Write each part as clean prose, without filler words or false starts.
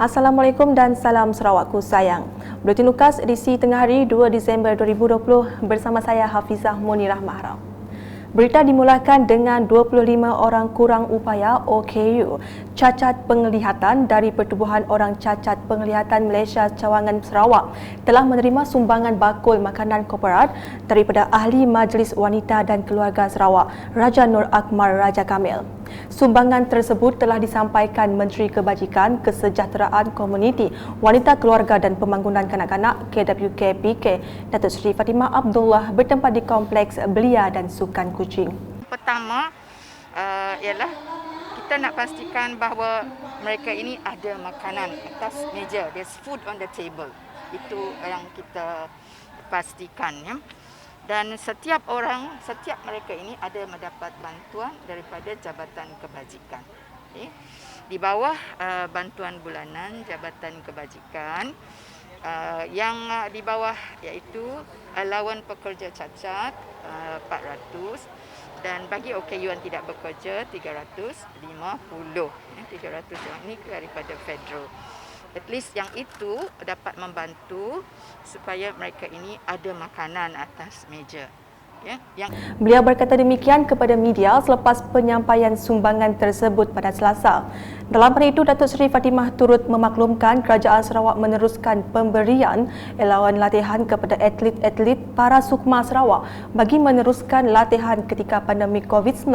Assalamualaikum dan salam Sarawakku sayang. Buletin Lukas edisi tengah hari 2 Disember 2020 bersama saya Hafizah Munirah Mahram. Berita dimulakan dengan 25 orang kurang upaya OKU cacat penglihatan dari Pertubuhan Orang Cacat Penglihatan Malaysia Cawangan Sarawak telah menerima sumbangan bakul makanan korporat daripada Ahli Majlis Wanita dan Keluarga Sarawak Raja Nur Akmal Raja Kamil. Sumbangan tersebut telah disampaikan Menteri Kebajikan, Kesejahteraan Komuniti, Wanita Keluarga dan Pembangunan Kanak-kanak KWKPK Datuk Seri Fatimah Abdullah bertempat di Kompleks Belia dan Sukan Kuching. Pertama ialah kita nak pastikan bahawa mereka ini ada makanan atas meja. There's food on the table. Itu yang kita pastikan, ya. Dan setiap mereka ini ada mendapat bantuan daripada Jabatan Kebajikan. Okay. Di bawah bantuan bulanan Jabatan Kebajikan, yang di bawah iaitu allowance pekerja cacat 400 dan bagi OKU yang tidak bekerja 350. 300 yang ini daripada federal. At least yang itu dapat membantu supaya mereka ini ada makanan atas meja. Ya, Beliau berkata demikian kepada media selepas penyampaian sumbangan tersebut pada Selasa. Dalam hari itu, Datuk Seri Fatimah turut memaklumkan Kerajaan Sarawak meneruskan pemberian elawan latihan kepada atlet-atlet para sukma Sarawak bagi meneruskan latihan ketika pandemik COVID-19.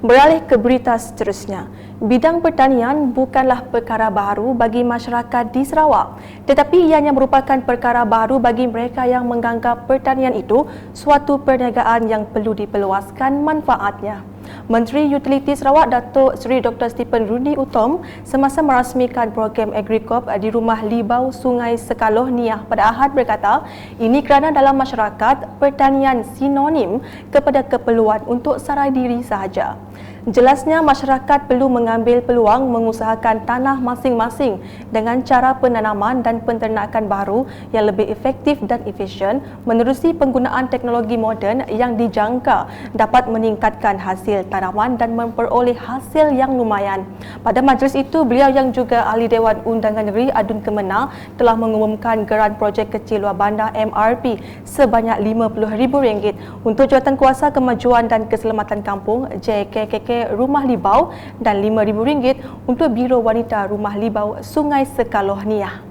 Beralih ke berita seterusnya, bidang pertanian bukanlah perkara baru bagi masyarakat di Sarawak, tetapi ianya merupakan perkara baru bagi mereka yang menganggap pertanian itu suatu perniagaan yang perlu diperluaskan manfaatnya. Menteri Utiliti Sarawak Datuk Seri Dr. Stephen Rudi Utom semasa merasmikan program Agricop di Rumah Libau Sungai Sekaloh Niah pada Ahad berkata, ini kerana dalam masyarakat pertanian sinonim kepada keperluan untuk sarai diri sahaja. Jelasnya masyarakat perlu mengambil peluang mengusahakan tanah masing-masing dengan cara penanaman dan penternakan baru yang lebih efektif dan efisien menerusi penggunaan teknologi moden yang dijangka dapat meningkatkan hasil tanaman dan memperoleh hasil yang lumayan. Pada majlis itu, beliau yang juga Ahli Dewan Undangan Negeri Adun Kemenang telah mengumumkan geran projek kecil luar bandar MRP sebanyak RM50,000 untuk Jawatankuasa Kemajuan dan Keselamatan Kampung JKKK Rumah Libau dan RM5,000 untuk Biro Wanita Rumah Libau Sungai Sekaloh Niah.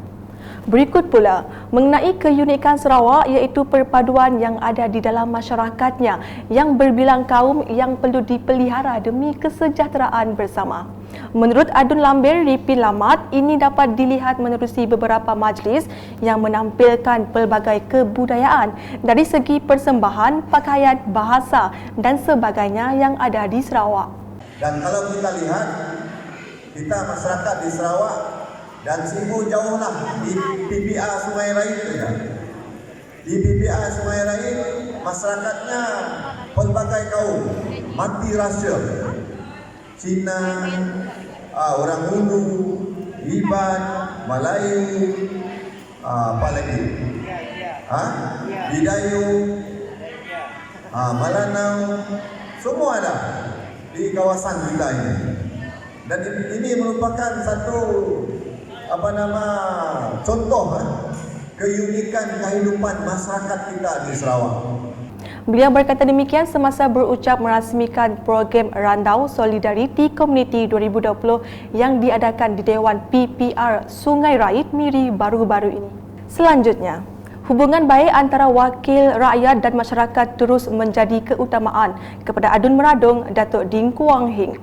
Berikut pula mengenai keunikan Sarawak iaitu perpaduan yang ada di dalam masyarakatnya yang berbilang kaum yang perlu dipelihara demi kesejahteraan bersama. Menurut Adun Lambir Ripin Lamat, ini dapat dilihat menerusi beberapa majlis yang menampilkan pelbagai kebudayaan dari segi persembahan, pakaian, bahasa dan sebagainya yang ada di Sarawak. Dan kalau kita lihat, kita masyarakat di Sarawak dan sibuk jauhlah di PPR Sungai Rain saja. Di PPR Sungai Rain, masyarakatnya pelbagai kaum, multi rasial. Cina, orang Hulu, Iban, Melayu, apa lagi? Bidayu, Malanau, semua ada di kawasan kita ini. Dan ini merupakan satu contoh keunikan kehidupan masyarakat kita di Sarawak. Beliau berkata demikian semasa berucap merasmikan program Randau Solidariti Komuniti 2020 yang diadakan di Dewan PPR Sungai Rain Miri baru-baru ini. Selanjutnya, hubungan baik antara wakil rakyat dan masyarakat terus menjadi keutamaan kepada Adun Meradung Datuk Ding Kuang Hing.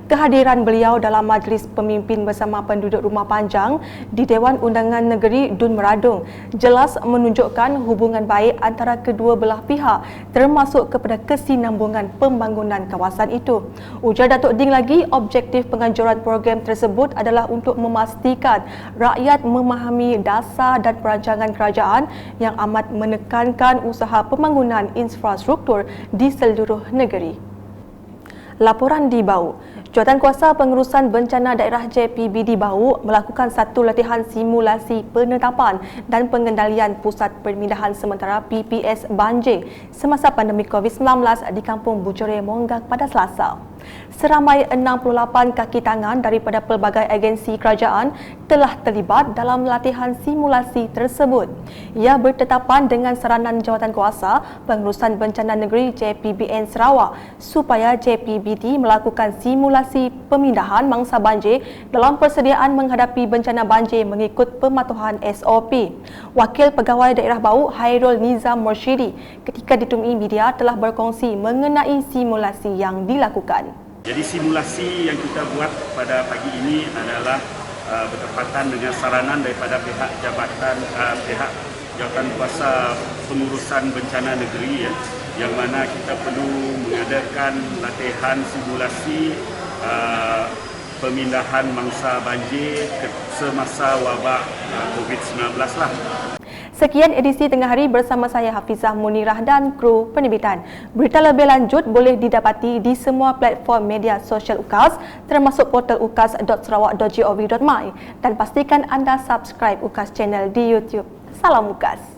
Kehadiran beliau dalam majlis pemimpin bersama penduduk Rumah Panjang di Dewan Undangan Negeri Dun Meradung jelas menunjukkan hubungan baik antara kedua belah pihak termasuk kepada kesinambungan pembangunan kawasan itu. Ujar Datuk Ding lagi, objektif penganjuran program tersebut adalah untuk memastikan rakyat memahami dasar dan perancangan kerajaan yang amat menekankan usaha pembangunan infrastruktur di seluruh negeri. Laporan di Bau. Jawatankuasa Pengurusan Bencana Daerah JPB di Bau melakukan satu latihan simulasi penetapan dan pengendalian Pusat Pemindahan Sementara PPS Banjir semasa pandemik COVID-19 di Kampung Bujore Monggak pada Selasa. Seramai 68 kaki tangan daripada pelbagai agensi kerajaan telah terlibat dalam latihan simulasi tersebut. Ia bertetapan dengan saranan Jawatankuasa Pengurusan Bencana Negeri JPBN Sarawak supaya JPBD melakukan simulasi pemindahan mangsa banjir dalam persediaan menghadapi bencana banjir mengikut pematuhan SOP. Wakil Pegawai Daerah Bau Hairul Nizam Mursyidi ketika ditemui media telah berkongsi mengenai simulasi yang dilakukan. Jadi simulasi yang kita buat pada pagi ini adalah bertepatan dengan saranan daripada pihak Jawatankuasa Pengurusan Bencana Negeri yang mana kita perlu mengadakan latihan simulasi pemindahan mangsa banjir semasa wabak COVID-19 lah. Sekian edisi Tengah Hari bersama saya Hafizah Munirah dan kru penerbitan. Berita lebih lanjut boleh didapati di semua platform media sosial UKAS termasuk portal ukas.sarawak.gov.my dan pastikan anda subscribe UKAS channel di YouTube. Salam UKAS.